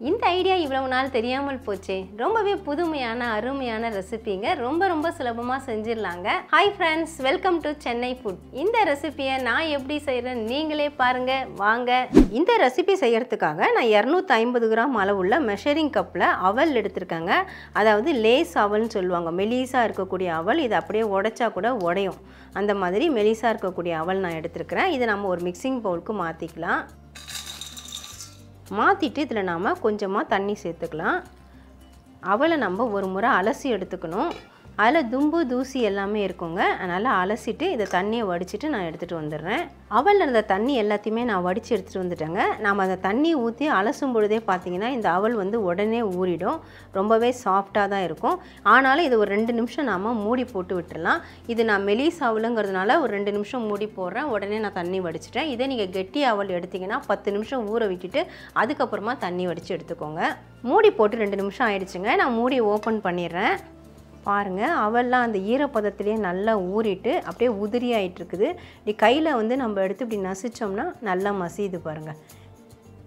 இந்த ஐடியா இவ்வளவு நாள் தெரியாமல் போச்சே. ரொம்பவே புதுமையான அருமையான ரெசிபிங்க. ரொம்ப சுலபமாக செஞ்சிடலாங்க. Hi friends, welcome to Chennai food. இந்த ரெசிபியை நான் எப்படி செய்கிறேன் நீங்களே பாருங்க வாங்க. இந்த ரெசிபி செய்யறதுக்காக நான் 250 கிராம் அளவுள்ள மெஷரிங் கப்பில் அவல் எடுத்திருக்கேங்க. அதாவது லேஸ் அவல்னு சொல்லுவாங்க, மெலிசாக இருக்கக்கூடிய அவல். இது அப்படியே உடைச்சா கூட உடையும், அந்த மாதிரி மெலிசாக இருக்கக்கூடிய அவல் நான் எடுத்திருக்கிறேன். இதை நம்ம ஒரு மிக்சிங் பவுலுக்கு மாற்றிக்கலாம். மாற்றிட்டு இதில் நாம் கொஞ்சமாக தண்ணி சேர்த்துக்கலாம். அவலை நம்ம ஒரு முறை அலசி எடுத்துக்கணும். அதில் தும்பு தூசி எல்லாமே இருக்குங்க. அதனால் அலசிட்டு இதை தண்ணியை வடிச்சிட்டு நான் எடுத்துகிட்டு வந்துடுறேன். அவலில் இருந்த தண்ணி எல்லாத்தையுமே நான் வடித்து எடுத்துகிட்டு வந்துட்டேங்க. நாம் அந்த தண்ணி ஊற்றி அலசும் பொழுதே பார்த்திங்கன்னா இந்த அவல் உடனே ஊறிடும். ரொம்பவே சாஃப்டாக தான் இருக்கும். ஆனாலும் இது ஒரு 2 நிமிஷம் நாம் மூடி போட்டு விட்டுடலாம். இது நான் மெலிஸ் அவலுங்கிறதுனால ஒரு 2 நிமிஷம் மூடி போடுறேன். உடனே நான் தண்ணி வடிச்சிட்டேன். இதே நீங்கள் கெட்டி அவல் எடுத்திங்கன்னா 10 நிமிஷம் ஊற விட்டுட்டு அதுக்கப்புறமா தண்ணி வடித்து எடுத்துக்கோங்க. மூடி போட்டு 2 நிமிஷம் ஆயிடுச்சுங்க. நான் மூடி ஓப்பன் பண்ணிடுறேன். பாருங்கள், அவெல்லாம் அந்த ஈரப்பதத்திலே நல்லா ஊறிட்டு அப்படியே உதிரி ஆகிட்டுருக்குது. இப்படி கையில் நம்ம எடுத்து இப்படி நசிச்சோம்னா நல்லா மசியுது பாருங்கள்.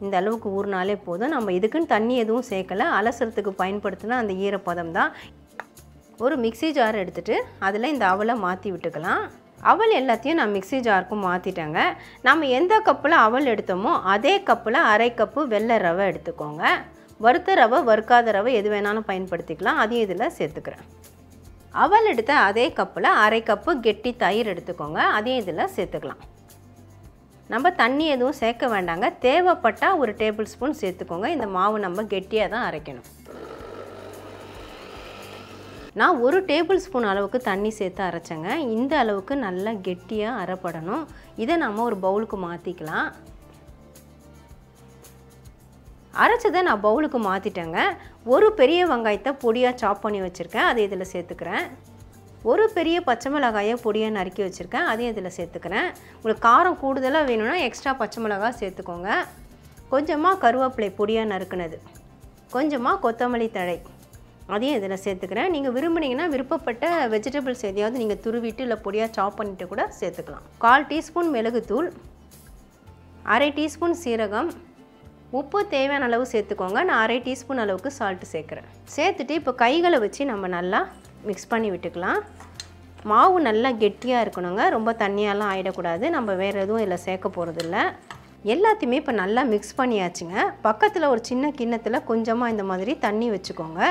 இந்த அளவுக்கு ஊறினாலே போதும். நம்ம இதுக்குன்னு தண்ணி எதுவும் சேர்க்கலை, அலசறதுக்கு பயன்படுத்தினா அந்த ஈரப்பதம் தான். ஒரு மிக்சி ஜார் எடுத்துகிட்டு அதில் இந்த அவலை மாற்றி விட்டுக்கலாம். அவல் எல்லாத்தையும் நான் மிக்சி ஜாருக்கும் மாற்றிட்டேங்க. நம்ம எந்த கப்பில் அவல் எடுத்தோமோ அதே கப்பில் 1/2 கப்பு வெள்ளை ரவை எடுத்துக்கோங்க. வறுத்த ரவை வறுக்காத ரவை எது வேணாலும் பயன்படுத்திக்கலாம். அதையும் இதில் சேர்த்துக்கிறேன். அவல் எடுத்த அதே கப்பில் 1/2 கப்பு கெட்டி தயிர் எடுத்துக்கோங்க. அதையும் இதில் சேர்த்துக்கலாம். நம்ம தண்ணி எதுவும் சேர்க்க வேண்டாங்க. தேவைப்பட்டால் ஒரு டேபிள் ஸ்பூன் சேர்த்துக்கோங்க. இந்த மாவு நம்ம கெட்டியாக தான் அரைக்கணும். நான் 1 டேபிள் ஸ்பூன் அளவுக்கு தண்ணி சேர்த்து அரைச்சேங்க. இந்த அளவுக்கு நல்லா கெட்டியாக அரைப்படணும். இதை நம்ம ஒரு பவுலுக்கு மாற்றிக்கலாம். அரைச்சதை நான் பவுலுக்கு மாற்றிட்டேங்க. ஒரு பெரிய வெங்காயத்தை பொடியாக சாப் பண்ணி வச்சுருக்கேன், அதை இதில் சேர்த்துக்கிறேன். ஒரு பெரிய பச்சை மிளகாயை பொடியாக நறுக்கி வச்சுருக்கேன், அதையும் இதில் சேர்த்துக்கிறேன். உங்களுக்கு காரம் கூடுதலாக வேணும்னா எக்ஸ்ட்ரா பச்சை மிளகாய் சேர்த்துக்கோங்க. கொஞ்சமாக கருவேப்பிலை பொடியாக நறுக்குனது, கொஞ்சமாக கொத்தமல்லி தழை, அதையும் இதில் சேர்த்துக்கிறேன். நீங்கள் விரும்புனீங்கன்னா விருப்பப்பட்ட வெஜிடபிள்ஸ் எதையாவது நீங்கள் துருவிட்டு இல்லை பொடியாக சாப் பண்ணிவிட்டு கூட சேர்த்துக்கலாம். 1/4 டீஸ்பூன் மிளகுத்தூள், 1/2 டீஸ்பூன் சீரகம், உப்பு தேவையான அளவு சேர்த்துக்கோங்க. நான் 1/2 டீஸ்பூன் அளவுக்கு சால்ட்டு சேர்க்குறேன். சேர்த்துட்டு இப்போ கைகளை வச்சு நம்ம நல்லா மிக்ஸ் பண்ணி விட்டுக்கலாம். மாவு நல்லா கெட்டியாக இருக்கணுங்க, ரொம்ப தண்ணியாலாம் ஆகிடக்கூடாது. நம்ம வேறு எதுவும் இதில் சேர்க்க போகிறதில்ல. எல்லாத்தையுமே இப்போ நல்லா மிக்ஸ் பண்ணியாச்சுங்க. பக்கத்தில் ஒரு சின்ன கிண்ணத்தில் கொஞ்சமாக இந்த மாதிரி தண்ணி வச்சுக்கோங்க.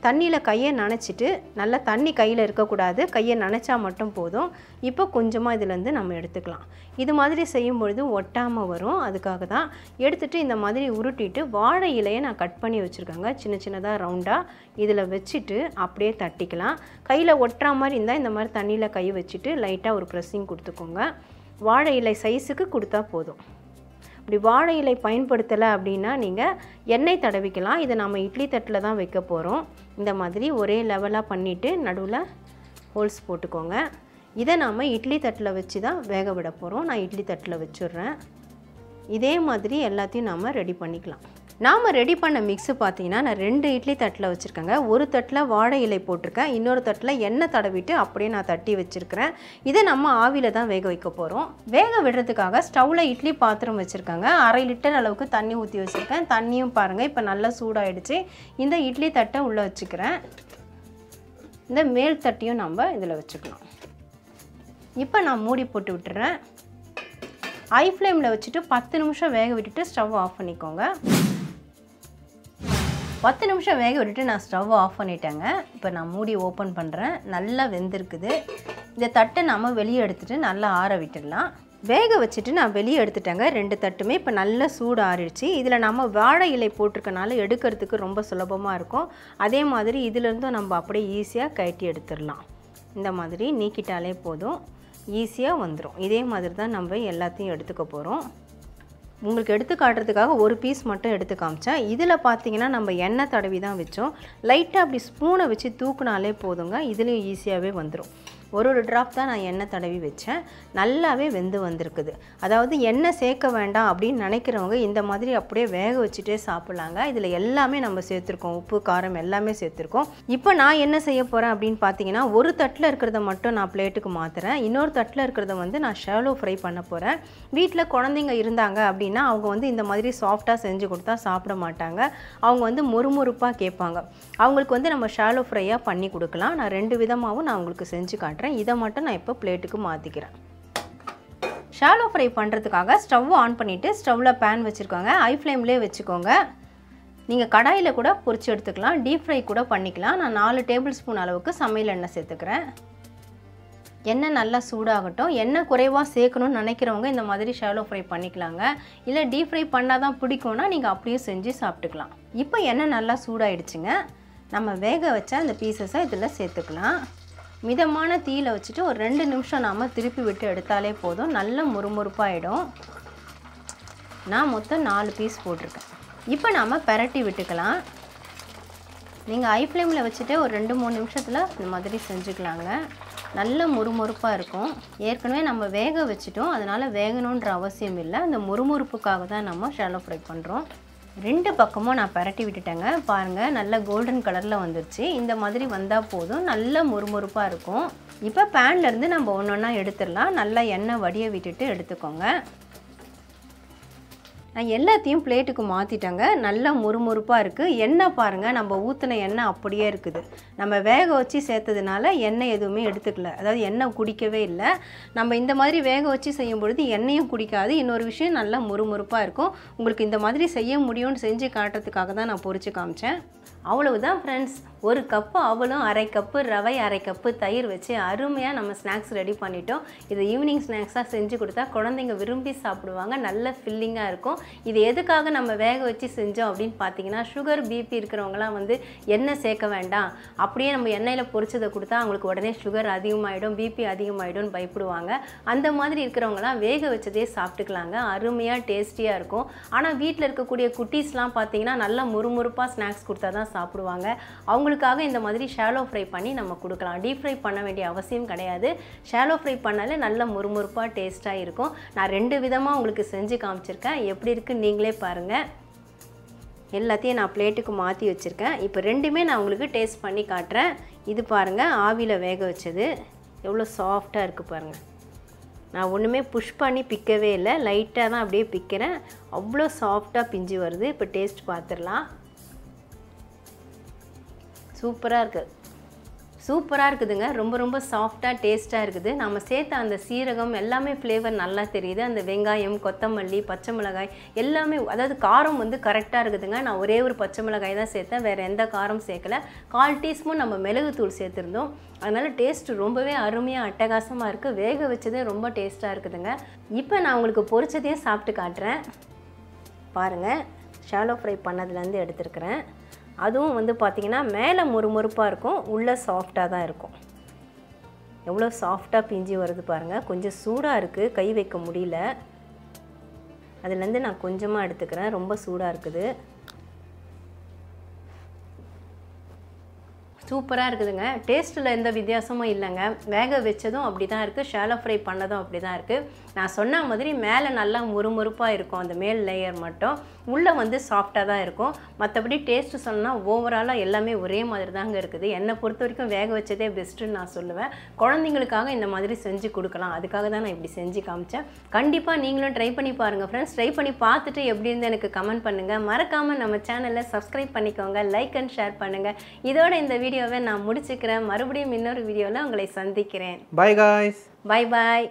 தண்ணியில் கையை நனைச்சிட்டு, நல்லா தண்ணி கையில் இருக்கக்கூடாது, கையை நனைச்சா மட்டும் போதும். இப்போ கொஞ்சமாக இதிலேருந்து நம்ம எடுத்துக்கலாம். இது மாதிரி செய்யும் பொழுது ஒட்டாமல் வரும், அதுக்காக தான். எடுத்துகிட்டு இந்த மாதிரி உருட்டிட்டு வாழை இலையை நான் கட் பண்ணி வச்சுருக்கேங்க, சின்ன சின்னதாக ரவுண்டாக. இதில் வச்சுட்டு அப்படியே தட்டிக்கலாம். கையில் ஒட்டுற மாதிரி இருந்தால் இந்த மாதிரி தண்ணியில் கை வச்சுட்டு லைட்டாக ஒரு ப்ரெஸ்ஸிங் கொடுத்துக்கோங்க. வாழை இலை சைஸுக்கு கொடுத்தா போதும். இப்படி வாழை இலை பயன்படுத்தலை அப்படின்னா நீங்கள் எண்ணெய் தடவிக்கலாம். இதை நம்ம இட்லி தட்டில் தான் வைக்க போகிறோம். இந்த மாதிரி ஒரே லெவலாக பண்ணிவிட்டு நடுவில் ஹோல்ஸ் போட்டுக்கோங்க. இதை நாம் இட்லி தட்டில் வச்சு தான் வேக விட போகிறோம். நான் இட்லி தட்டில் வச்சுட்றேன். இதே மாதிரி எல்லாத்தையும் நாம் ரெடி பண்ணிக்கலாம். நாம் ரெடி பண்ண மிக்ஸு பார்த்திங்கன்னா நான் 2 இட்லி தட்டில் வச்சுருக்கேங்க. ஒரு தட்டில் வாழை இலை போட்டிருக்கேன், இன்னொரு தட்டில் எண்ணெய் தடவிட்டு அப்படியே நான் தட்டி வச்சுருக்கிறேன். இதை நம்ம ஆவியில் தான் வேக வைக்க போகிறோம். வேக விடுறதுக்காக ஸ்டவ்வில் இட்லி பாத்திரம் வச்சுருக்காங்க. 1/2 லிட்டர் அளவுக்கு தண்ணி ஊற்றி வச்சுருக்கேன். தண்ணியும் பாருங்கள் இப்போ நல்லா சூடாகிடுச்சு. இந்த இட்லி தட்டை உள்ளே வச்சுக்கிறேன். இந்த மேல் தட்டியும் நம்ம இதில் வச்சுக்கலாம். இப்போ நான் மூடி போட்டு விட்டுறேன். ஹை ஃப்ளேமில் வச்சுட்டு 10 நிமிஷம் வேக விட்டுட்டு ஸ்டவ் ஆஃப் பண்ணிக்கோங்க. 10 நிமிஷம் வேக விட்டுட்டு நான் ஸ்டவ் ஆஃப் பண்ணிட்டேங்க. இப்போ நான் மூடி ஓப்பன் பண்ணுறேன். நல்லா வெந்திருக்குது. இந்த தட்டை நம்ம வெளியே எடுத்துகிட்டு நல்லா ஆற விட்டுடலாம். வேக வச்சுட்டு நான் வெளியே எடுத்துட்டேங்க 2 தட்டுமே. இப்போ நல்லா சூடு ஆறிடுச்சு. இதில் நம்ம வாழை இலை போட்டிருக்கனால எடுக்கிறதுக்கு ரொம்ப சுலபமாக இருக்கும். அதே மாதிரி இதிலேருந்தும் நம்ம அப்படியே ஈஸியாக கழட்டி எடுத்துடலாம். இந்த மாதிரி நீக்கிட்டாலே போதும், ஈஸியாக வந்துடும். இதே மாதிரி தான் நம்ம எல்லாத்தையும் எடுத்துக்க போகிறோம். உங்களுக்கு எடுத்து காட்டுறதுக்காக ஒரு பீஸ் மட்டும் எடுத்து காமிச்சேன். இதில் பார்த்தீங்கன்னா நம்ம எண்ணெய் தடவி தான் வச்சோம். லைட்டாக அப்படி ஸ்பூனை வச்சு தூக்குனாலே போதுங்க, இதுலேயும் ஈஸியாகவே வந்துடும். ஒரு ட்ராப் தான் நான் எண்ணெய் தடவி வச்சேன். நல்லாவே வெந்து வந்திருக்குது. அதாவது எண்ணெய் சேர்க்க வேண்டாம் அப்படின்னு நினைக்கிறவங்க இந்த மாதிரி அப்படியே வேக வச்சுட்டே சாப்பிட்லாங்க. இதில் எல்லாமே நம்ம சேர்த்துருக்கோம், உப்பு காரம் எல்லாமே சேர்த்துருக்கோம். இப்போ நான் என்ன செய்ய போகிறேன் அப்படின்னு பார்த்தீங்கன்னா, ஒரு தட்டில் இருக்கிறத மட்டும் நான் பிளேட்டுக்கு மாற்றுறேன். இன்னொரு தட்டில் இருக்கிறத வந்து நான் ஷாலோ ஃப்ரை பண்ண போகிறேன். வீட்டில் குழந்தைங்க இருந்தாங்க அப்படின்னா அவங்க வந்து இந்த மாதிரி சாஃப்டாக செஞ்சு கொடுத்தா சாப்பிட மாட்டாங்க. அவங்க வந்து முறுமுறுப்பாக கேட்பாங்க. அவங்களுக்கு வந்து நம்ம ஷாலோ ஃப்ரையாக பண்ணி கொடுக்கலாம். நான் 2 விதமாகவும் நான் உங்களுக்கு செஞ்சு காட்டுறேன். இதை மட்டும் நான் இப்போ பிளேட்டுக்கு மாற்றிக்கிறேன். ஷாலோ ஃப்ரை பண்ணுறதுக்காக ஸ்டவ் ஆன் பண்ணிவிட்டு ஸ்டவ்வில் பேன் வச்சுருக்கோங்க. ஹை ஃப்ளேம்லேயே வச்சுக்கோங்க. நீங்கள் கடாயில் கூட பொரிச்சு எடுத்துக்கலாம், டீப் ஃப்ரை கூட பண்ணிக்கலாம். நான் 4 டேபிள் ஸ்பூன் அளவுக்கு சமையல் எண்ணெய் சேர்த்துக்கிறேன். எண்ணெய் நல்லா சூடாகட்டும். எண்ணெய் குறைவாக சேர்க்கணும்னு நினைக்கிறவங்க இந்த மாதிரி ஷாலோ ஃப்ரை பண்ணிக்கலாங்க. இல்லை டீப் ஃப்ரை பண்ணால் தான் பிடிக்கும்னா நீங்கள் அப்படியே செஞ்சு சாப்பிட்டுக்கலாம். இப்போ எண்ணெய் நல்லா சூடாயிடுச்சுங்க. நம்ம வேக வச்ச அந்த பீசஸை இதில் சேர்த்துக்கலாம். மிதமான தீயில் வச்சுட்டு ஒரு 2 நிமிஷம் நாம் திருப்பி விட்டு எடுத்தாலே போதும். நல்ல முறுமுறுப்பாகிடும். நான் மொத்தம் 4 பீஸ் போட்டிருக்கேன். இப்போ நாம் பரட்டி விட்டுக்கலாம். நீங்கள் ஹை ஃப்ளேமில் வச்சுட்டு ஒரு 2-3 நிமிஷத்தில் இந்த மாதிரி செஞ்சுக்கலாங்க. நல்ல முறுமுறுப்பாக இருக்கும். ஏற்கனவே நம்ம வேக வச்சுட்டோம், அதனால் வேகணுன்ற அவசியம் இல்லை. அந்த முறுமுறுப்புக்காக தான் நம்ம ஷாலோ ஃப்ரை பண்ணுறோம். 2 பக்கமும் நான் பரட்டி விட்டுட்டேங்க. பாருங்கள், நல்ல கோல்டன் கலரில் வந்துருச்சு. இந்த மாதிரி வந்தால் போதும். நல்ல முறுமுறுப்பாக இருக்கும். இப்போ பேன்லேருந்து நம்ம ஒன்று ஒன்றா எடுத்துடலாம். நல்லா எண்ணெய் வடிய விட்டுட்டு எடுத்துக்கோங்க. நான் எல்லாத்தையும் பிளேட்டுக்கு மாற்றிட்டேங்க. நல்லா முறுமுறுப்பாக இருக்குது. எண்ணெய் பாருங்கள், நம்ம ஊற்றின எண்ணெய் அப்படியே இருக்குது. நம்ம வேக வச்சு சேர்த்ததுனால எண்ணெய் எதுவுமே எடுத்துக்கல. அதாவது எண்ணெய் குடிக்கவே இல்லை. நம்ம இந்த மாதிரி வேக வச்சு செய்யும் பொழுது எண்ணெயும் குடிக்காது. இன்னொரு விஷயம், நல்லா முறுமுறுப்பாக இருக்கும். உங்களுக்கு இந்த மாதிரி செய்ய முடியும்னு செஞ்சு காட்டுறதுக்காக தான் நான் பொரிச்சு காமிச்சேன். அவ்வளவுதான் ஃப்ரெண்ட்ஸ். 1 கப்பு அவலும், 1/2 கப்பு ரவை, 1/2 கப்பு தயிர் வச்சு அருமையாக நம்ம ஸ்நாக்ஸ் ரெடி பண்ணிட்டோம். இது ஈவினிங் ஸ்நாக்ஸாக செஞ்சு கொடுத்தா குழந்தைங்க விரும்பி சாப்பிடுவாங்க. நல்ல ஃபில்லிங்காக இருக்கும். இது எதுக்காக நம்ம வேக வச்சு செஞ்சோம் அப்படின்னு பார்த்தீங்கன்னா, சுகர் பிபி இருக்கிறவங்களாம் வந்து எண்ணெய் சேர்க்க வேண்டாம், அப்படியே நம்ம எண்ணெயில் பொரிச்சதை கொடுத்தா அவங்களுக்கு உடனே சுகர் அதிகமாகிடும், பிபி அதிகமாகிடும்னு பயப்படுவாங்க. அந்த மாதிரி இருக்கிறவங்களாம் வேக வச்சதே சாப்பிட்டுக்கலாங்க. அருமையாக டேஸ்டியாக இருக்கும். ஆனால் வீட்டில் இருக்கக்கூடிய குட்டீஸ்லாம் பார்த்தீங்கன்னா நல்லா முறுமுறுப்பாக ஸ்நாக்ஸ் கொடுத்தா தான் சாப்பிடுவாங்க. அவங்களுக்காக இந்த மாதிரி ஷாலோ ஃப்ரை பண்ணி நம்ம கொடுக்கலாம். டீப் ஃப்ரை பண்ண வேண்டிய அவசியம் கிடையாது. ஷாலோ ஃப்ரை பண்ணாலே நல்ல முறுமுறுப்பாக டேஸ்ட்டாக இருக்கும். நான் 2 விதமாக உங்களுக்கு செஞ்சு காமிச்சிருக்கேன். எப்படி இருக்குன்னு நீங்களே பாருங்கள். எல்லாத்தையும் நான் பிளேட்டுக்கு மாற்றி வச்சுருக்கேன். இப்போ 2மே நான் உங்களுக்கு டேஸ்ட் பண்ணி காட்டுறேன். இது பாருங்கள், ஆவியில் வேக வச்சது எவ்வளோ சாஃப்டாக இருக்குது பாருங்கள். நான் ஒன்றுமே புஷ் பண்ணி பிக்கவே இல்லை, லைட்டாக தான் அப்படியே பிக்கிறேன். அவ்வளோ சாஃப்டாக பிஞ்சு வருது. இப்போ டேஸ்ட் பார்த்துடலாம். சூப்பராக இருக்குது. சூப்பராக இருக்குதுங்க. ரொம்ப ரொம்ப சாஃப்டாக டேஸ்ட்டாக இருக்குது. நம்ம சேர்த்த அந்த சீரகம் எல்லாமே ஃப்ளேவர் நல்லா தெரியுது. அந்த வெங்காயம், கொத்தமல்லி, பச்சை மிளகாய் எல்லாமே, அதாவது காரம் வந்து கரெக்டாக இருக்குதுங்க. நான் ஒரே ஒரு பச்சை மிளகாய் தான் சேர்த்தேன், வேறு எந்த காரம் சேர்க்கல. 1/4 டீஸ்பூன் நம்ம மிளகுத்தூள் சேர்த்துருந்தோம். அதனால் டேஸ்ட்டு ரொம்பவே அருமையாக அட்டகாசமாக இருக்குது. வேக வச்சதே ரொம்ப டேஸ்ட்டாக இருக்குதுங்க. இப்போ நான் உங்களுக்கு பொரிச்சதையே சாப்பிட்டு காட்டுறேன். பாருங்கள், ஷாலோ ஃப்ரை பண்ணதுலேருந்து எடுத்துருக்கிறேன். அதுவும் வந்து பார்த்திங்கன்னா மேலே முறுமுறுப்பாக இருக்கும், உள்ளே சாஃப்டாக தான் இருக்கும். எவ்வளோ சாஃப்டாக பிஞ்சு வருது பாருங்கள். கொஞ்சம் சூடாக இருக்குது, கை வைக்க முடியல. அதுலேருந்து நான் கொஞ்சமாக எடுத்துக்கிறேன். ரொம்ப சூடாக இருக்குது. சூப்பராக இருக்குதுங்க. டேஸ்ட்டில் எந்த வித்தியாசமும் இல்லைங்க. வேக வச்சதும் அப்படி தான் இருக்குது, ஷாலோ ஃப்ரை பண்ணதும் அப்படி தான் இருக்குது. நான் சொன்ன மாதிரி மேலே நல்லா முறுமுறுப்பாக இருக்கும் அந்த மேல் லேயர் மட்டும், உள்ளே வந்து சாஃப்டாக தான் இருக்கும். மற்றபடி டேஸ்ட்டு சொன்னால் ஓவராலாக எல்லாமே ஒரே மாதிரி தாங்க இருக்குது. என்னை பொறுத்த வரைக்கும் வேக வச்சதே பெஸ்ட்டுன்னு நான் சொல்லுவேன். குழந்தைங்களுக்காக இந்த மாதிரி செஞ்சு கொடுக்கலாம், அதுக்காக தான் நான் இப்படி செஞ்சு காமிச்சேன். கண்டிப்பாக நீங்களும் ட்ரை பண்ணி பாருங்கள் ஃப்ரெண்ட்ஸ். ட்ரை பண்ணி பார்த்துட்டு எப்படி இருந்து எனக்கு கமெண்ட் பண்ணுங்கள். மறக்காமல் நம்ம சேனலை சப்ஸ்கிரைப் பண்ணிக்கோங்க, லைக் அண்ட் ஷேர் பண்ணுங்கள். இதோட இந்த வீடியோவை நான் முடிச்சுக்கிறேன். மறுபடியும் இன்னொரு வீடியோவில் உங்களை சந்திக்கிறேன். Bye guys. Bye bye.